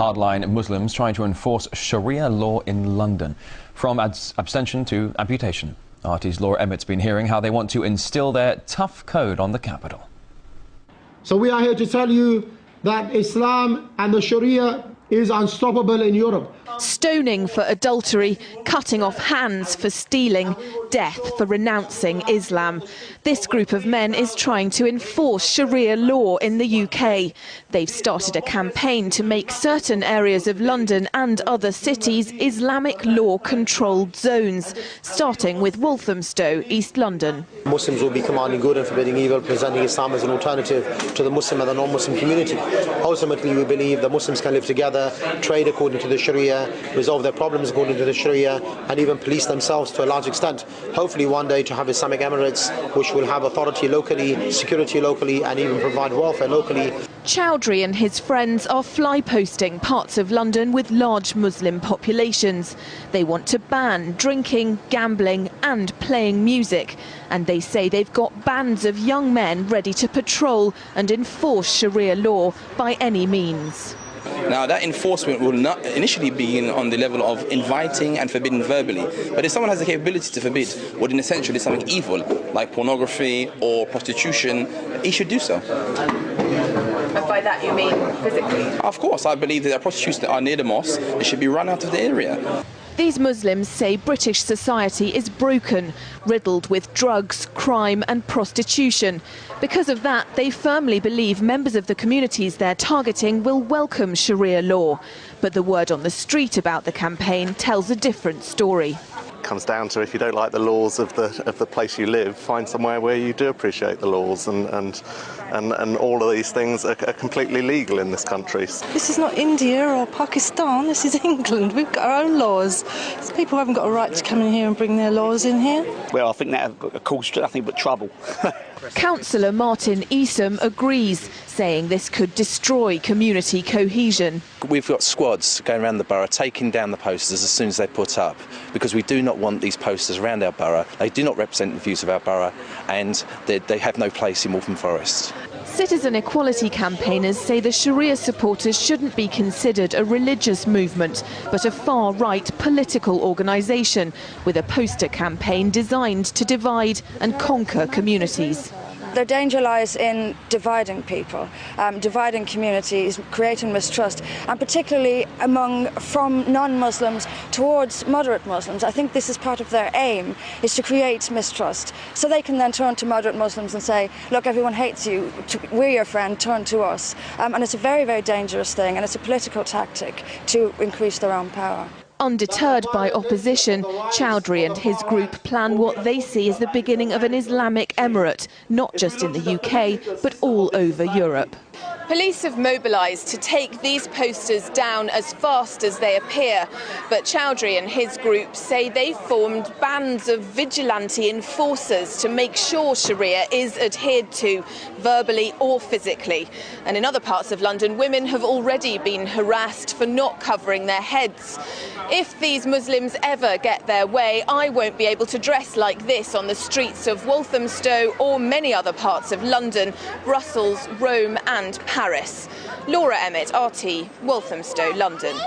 Hardline Muslims trying to enforce Sharia law in London. From abstention to amputation. RT's Laura Emmett's been hearing how they want to instill their tough code on the capital. So we are here to tell you that Islam and the Sharia is unstoppable in Europe. Stoning for adultery, cutting off hands for stealing, death for renouncing Islam. This group of men is trying to enforce Sharia law in the UK. They've started a campaign to make certain areas of London and other cities Islamic law-controlled zones, starting with Walthamstow, East London. Muslims will be commanding good and forbidding evil, presenting Islam as an alternative to the Muslim and the non-Muslim community. Ultimately, we believe that Muslims can live together, trade according to the Sharia, resolve their problems according to the Sharia, and even police themselves to a large extent. Hopefully one day to have Islamic Emirates which will have authority locally, security locally, and even provide welfare locally. Chowdhury and his friends are fly-posting parts of London with large Muslim populations. They want to ban drinking, gambling and playing music. And they say they've got bands of young men ready to patrol and enforce Sharia law by any means. Now, that enforcement will not initially be on the level of inviting and forbidding verbally. But if someone has the capability to forbid what in essentially is something evil, like pornography or prostitution, he should do so. And by that you mean physically? Of course, I believe that prostitutes that are near the mosque, they should be run out of the area. These Muslims say British society is broken, riddled with drugs, crime and prostitution. Because of that, they firmly believe members of the communities they're targeting will welcome Sharia law. But the word on the street about the campaign tells a different story. It comes down to, if you don't like the laws of the place you live, find somewhere where you do appreciate the laws, and all of these things are completely legal in this country. This is not India or Pakistan, this is England. We've got our own laws. So people haven't got a right to come in here and bring their laws in here. Well, I think that have caused nothing but trouble. Councillor Martin Esom agrees, saying this could destroy community cohesion. We've got squads going around the borough taking down the posters as soon as they put up, because we do not want these posters around our borough. They do not represent the views of our borough, and they have no place in Waltham Forest. Citizen equality campaigners say the Sharia supporters shouldn't be considered a religious movement, but a far-right political organisation with a poster campaign designed to divide and conquer communities. The danger lies in dividing people, dividing communities, creating mistrust, and particularly from non-Muslims towards moderate Muslims. I think this is part of their aim, is to create mistrust. So they can then turn to moderate Muslims and say, look, everyone hates you, we're your friend, turn to us. And it's a very, very dangerous thing, and it's a political tactic to increase their own power. Undeterred by opposition, Chowdhury and his group plan what they see as the beginning of an Islamic emirate, not just in the UK, but all over Europe. Police have mobilised to take these posters down as fast as they appear, but Chowdhury and his group say they formed bands of vigilante enforcers to make sure Sharia is adhered to, verbally or physically. And in other parts of London, women have already been harassed for not covering their heads. If these Muslims ever get their way, I won't be able to dress like this on the streets of Walthamstow or many other parts of London, Brussels, Rome and Paris. Laura Emmett, RT, Walthamstow, London.